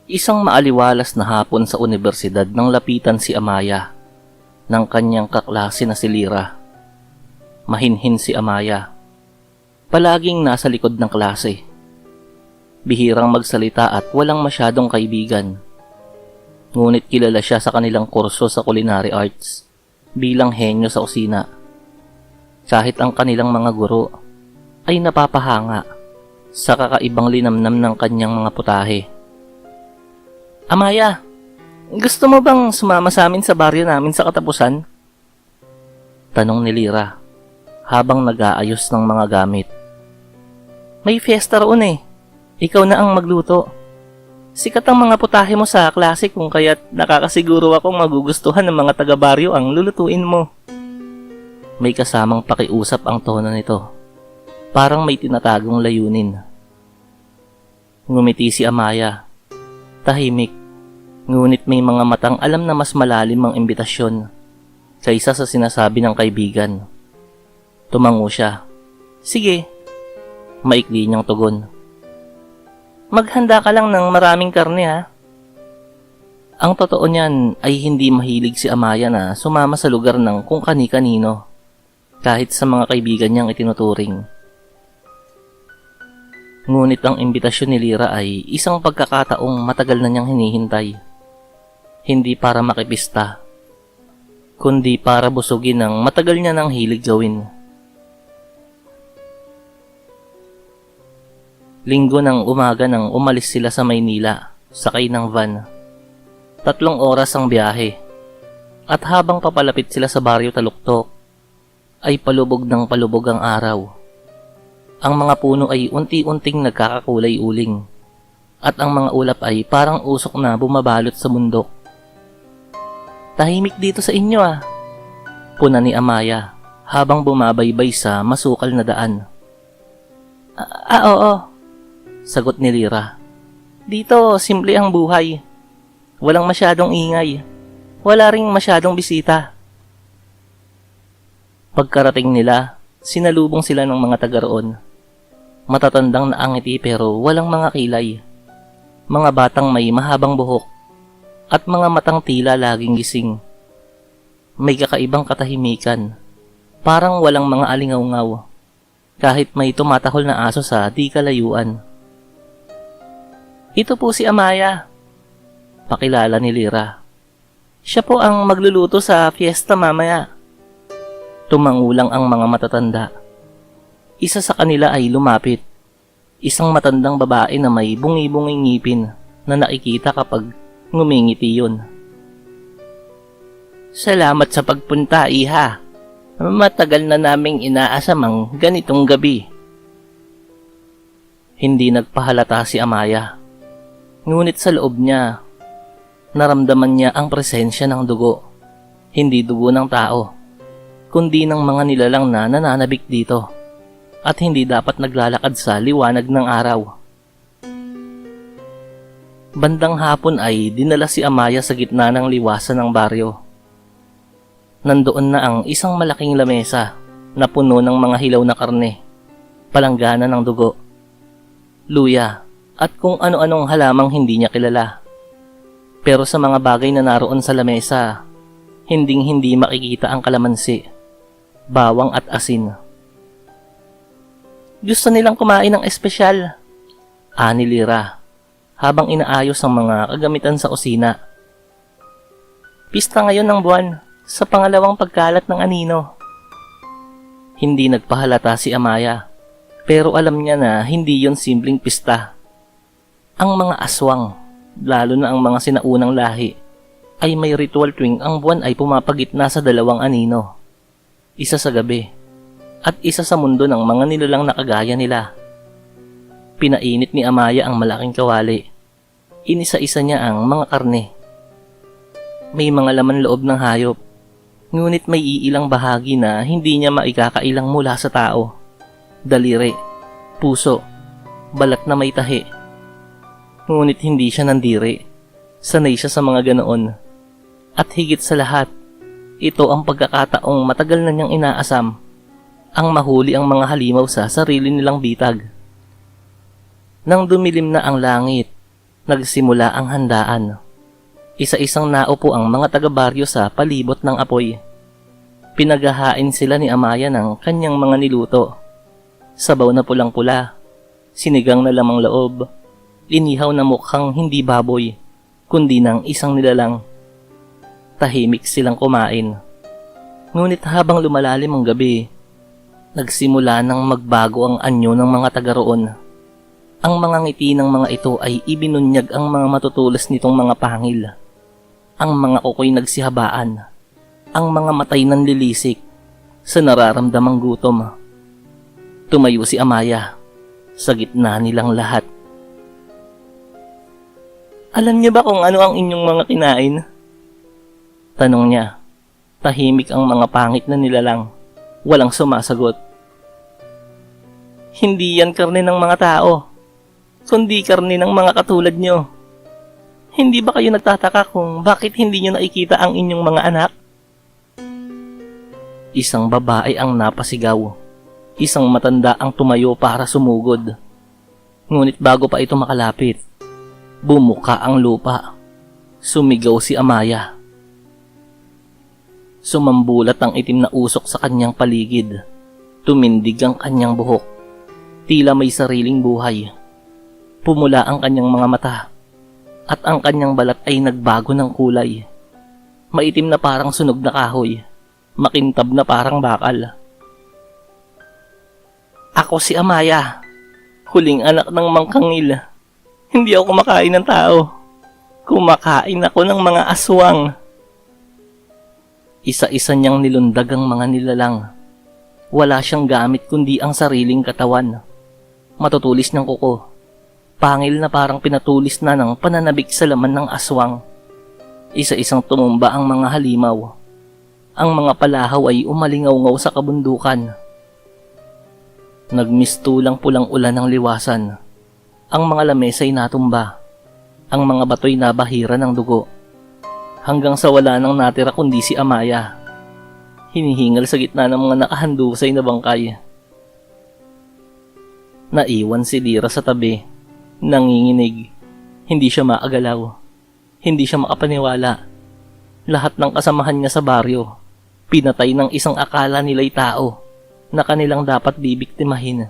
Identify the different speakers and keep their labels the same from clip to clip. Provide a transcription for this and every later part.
Speaker 1: Isang maaliwalas na hapon sa unibersidad nang lapitan si Amaya ng kanyang kaklase na si Lyra. Mahinhin si Amaya. Palaging nasa likod ng klase. Bihirang magsalita at walang masyadong kaibigan. Ngunit kilala siya sa kanilang kurso sa culinary arts bilang henyo sa kusina. Kahit ang kanilang mga guro ay napapahanga sa kakaibang linamnam ng kanyang mga putahe. Amaya, gusto mo bang sumama sa amin sa baryo namin sa katapusan? Tanong ni Lyra habang nag-aayos ng mga gamit. May fiesta roon eh. Ikaw na ang magluto. Sikat ang mga putahe mo sa klase kung kaya't nakakasiguro akong magugustuhan ng mga taga-baryo ang lulutuin mo. May kasamang pakiusap ang tono nito. Parang may tinatagong layunin. Ngumiti si Amaya. Tahimik, ngunit may mga matang alam na mas malalim ang imbitasyon kaysa sa sinasabi ng kaibigan. Tumango siya. Sige, maikli niyang tugon. Maghanda ka lang ng maraming karne ha. Ang totoo niyan ay hindi mahilig si Amaya na sumama sa lugar ng kung kani-kanino kahit sa mga kaibigan niyang itinuturing. Ngunit ang imbitasyon ni Lyra ay isang pagkakataong matagal na niyang hinihintay. Hindi para makipista, kundi para busugin ang matagal niya nang hilig gawin. Linggo ng umaga nang umalis sila sa Maynila, sakay ng van. 3 oras ang biyahe. At habang papalapit sila sa baryo Taluktok, ay palubog ng palubog ang araw. Ang mga puno ay unti-unting nagkakakulay uling at ang mga ulap ay parang usok na bumabalot sa bundok. Tahimik dito sa inyo ah, puna ni Amaya habang bumabaybay sa masukal na daan. Oo, sagot ni Lyra. Dito simple ang buhay. Walang masyadong ingay. Wala ring masyadong bisita. Pagkarating nila, sinalubong sila ng mga taga roon. Matatandang naangiti pero walang mga kilay. Mga batang may mahabang buhok at mga matang tila laging gising. May kakaibang katahimikan, parang walang mga alingaw-ngaw, kahit may tumatahol na aso sa di kalayuan. Ito po si Amaya, pakilala ni Lyra. Siya po ang magluluto sa fiesta mamaya. Tumangulang ang mga matatanda. Isa sa kanila ay lumapit. Isang matandang babae na may bungi-bunging ngipin na nakikita kapag ngumingiti yun. Salamat sa pagpunta, iha. Matagal na naming inaasam ang ganitong gabi. Hindi nagpahalata si Amaya. Ngunit sa loob niya, naramdaman niya ang presensya ng dugo. Hindi dugo ng tao, kundi ng mga nilalang na nananabik dito at hindi dapat naglalakad sa liwanag ng araw. Bandang hapon ay dinala si Amaya sa gitna ng liwasan ng baryo. Nandoon na ang isang malaking lamesa na puno ng mga hilaw na karne, palanggana ng dugo, luya at kung ano-anong halamang hindi niya kilala. Pero sa mga bagay na naroon sa lamesa, hinding-hindi makikita ang kalamansi, bawang at asin. Gusto nilang kumain ng espesyal, ani Lyra, habang inaayos ang mga kagamitan sa kusina. Pista ngayon ng buwan, sa pangalawang pagkalat ng anino. Hindi nagpahalata si Amaya, pero alam niya na hindi yon simpleng pista. Ang mga aswang, lalo na ang mga sinaunang lahi, ay may ritual tuwing ang buwan ay pumapagitna sa 2 anino. Isa sa gabi, at isa sa mundo ng mga nilalang nakagaya nila. Pinainit ni Amaya ang malaking kawali. Inisa-isa niya ang mga karne. May mga laman loob ng hayop, ngunit may iilang bahagi na hindi niya maikakailang mula sa tao. Daliri, puso, balat na may tahi. Ngunit hindi siya nandiri. Sanay siya sa mga ganoon. At higit sa lahat, ito ang pagkakataong matagal na niyang inaasam, ang mahuli ang mga halimaw sa sarili nilang bitag. Nang dumilim na ang langit, Nagsimula ang handaan. Isa-isang naupo ang mga taga-baryo sa palibot ng apoy. Pinaghahain sila ni Amaya ng kanyang mga niluto. Sabaw na pulang-pula, sinigang na lamang loob, inihaw na mukhang hindi baboy, kundi ng isang nilalang. Tahimik silang kumain. Ngunit habang lumalalim ang gabi, nagsimula nang magbago ang anyo ng mga taga roon. Ang mga ngiti ng mga ito ay ibinunyag ang mga matutulas nitong mga pangil. Ang mga kuko'y nagsihabaan. Ang mga matay nanlilisik sa nararamdamang gutom. Tumayo si Amaya sa gitna nilang lahat. Alam niyo ba kung ano ang inyong mga kinain? Tanong niya. Tahimik ang mga pangit na nilalang. Walang sumasagot. Hindi yan karne ng mga tao, kundi karne ng mga katulad nyo. Hindi ba kayo nagtataka kung bakit hindi nyo nakikita ang inyong mga anak? Isang babae ang napasigaw. Isang matanda ang tumayo para sumugod. Ngunit bago pa ito makalapit, bumuka ang lupa. Sumigaw si Amaya. Sumambulat ang itim na usok sa kanyang paligid. Tumindig ang kanyang buhok. Tila may sariling buhay. Pumula ang kanyang mga mata. At ang kanyang balat ay nagbago ng kulay. Maitim na parang sunog na kahoy. Makintab na parang bakal. Ako si Amaya, huling anak ng Mangkangil. Hindi ako kumakain ng tao. Kumakain ako ng mga aswang. Isa-isa niyang nilundag ang mga nilalang. Wala siyang gamit kundi ang sariling katawan. Matutulis ng kuko. Pangil na parang pinatulis na ng pananabik sa laman ng aswang. Isa-isang tumumba ang mga halimaw. Ang mga palahaw ay umalingaw-ngaw sa kabundukan. Nagmistulang pulang ulan ng liwasan. Ang mga lamesa ay natumba. Ang mga bato'y nabahira ng dugo. Hanggang sa wala nang natira kundi si Amaya. Hinihingal sa gitna ng mga nakahandusay na bangkay. Naiwan si Lira sa tabi. Nanginginig. Hindi siya maagalaw. Hindi siya makapaniwala. Lahat ng kasamahan niya sa baryo, pinatay ng isang akala nila'y tao na kanilang dapat bibiktimahin.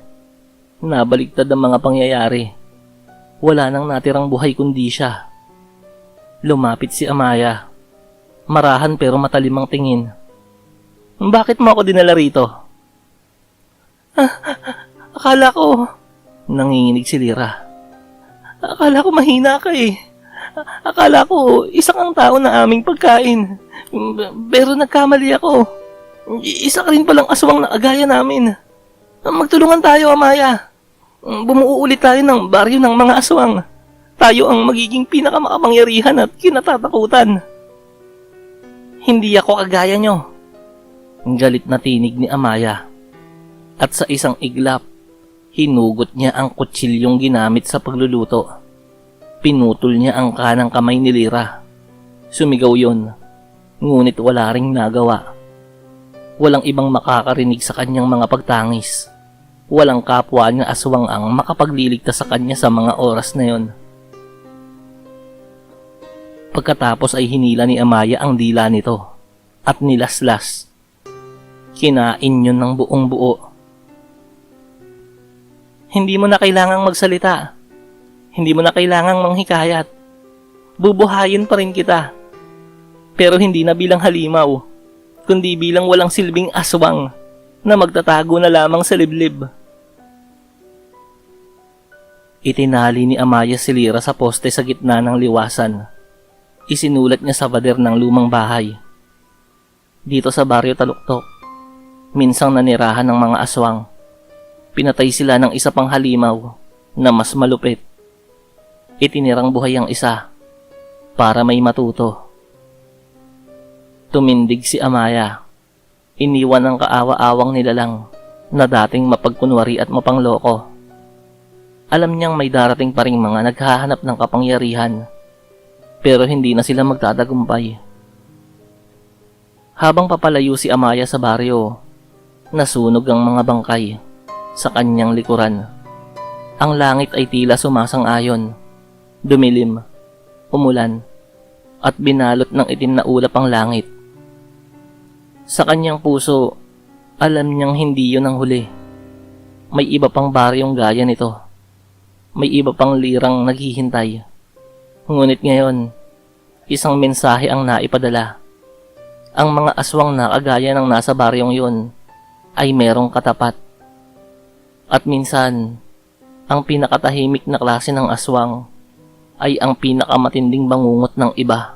Speaker 1: Nabaligtad ang mga pangyayari. Wala nang natirang buhay kundi siya. Lumapit si Amaya. Marahan pero matalim ang tingin. Bakit mo ako dinala rito? Akala ko... Nanginginig si Lira. Akala ko mahina ka eh. Akala ko isang ang tao na aming pagkain. Pero nagkamali ako. Isa ka rin palang aswang na agaya namin. Magtulungan tayo, Amaya. Bumuo ulit tayo ng baryo ng mga aswang. Tayo ang magiging pinakamakapangyarihan at kinatatakutan. Hindi ako kagaya nyo. Galit na tinig ni Amaya. At sa isang iglap, hinugot niya ang kutsilyong ginamit sa pagluluto. Pinutol niya ang kanang kamay ni Lira. Sumigaw yon, ngunit wala ring nagawa. Walang ibang makakarinig sa kanyang mga pagtangis. Walang kapwa niya aswang ang makapagliligtas sa kanya sa mga oras na yon. Pagkatapos ay hinila ni Amaya ang dila nito at nilaslas. Kinain yun ng buong buo. Hindi mo na kailangang magsalita. Hindi mo na kailangang manghikayat. Bubuhayin pa rin kita. Pero hindi na bilang halimaw, kundi bilang walang silbing aswang na magtatago na lamang sa liblib. Itinali ni Amaya si Lira sa poste sa gitna ng liwasan. Isinulat niya sa pader ng lumang bahay. Dito sa baryo Taluktok, minsang nanirahan ng mga aswang. Pinatay sila ng isa pang halimaw na mas malupit. Itinirang buhay ang isa para may matuto. Tumindig si Amaya. Iniwan ang kaawa-awang nilalang na dating mapagkunwari at mapangloko. Alam niyang may darating pa ring mga naghahanap ng kapangyarihan, pero hindi na sila magtatagumpay. Habang papalayo si Amaya sa baryo, nasunog ang mga bangkay sa kanyang likuran. Ang langit ay tila sumasang-ayon. Dumilim, umulan, at binalot ng itim na ulap ang langit. Sa kanyang puso, alam niyang hindi yun ang huli. May iba pang baryong gaya nito. May iba pang lirang naghihintay. Ngunit ngayon, isang mensahe ang naipadala. Ang mga aswang na kagaya ng nasa baryong yun ay merong katapat. At minsan, ang pinakatahimik na klase ng aswang ay ang pinakamatinding bangungot ng iba.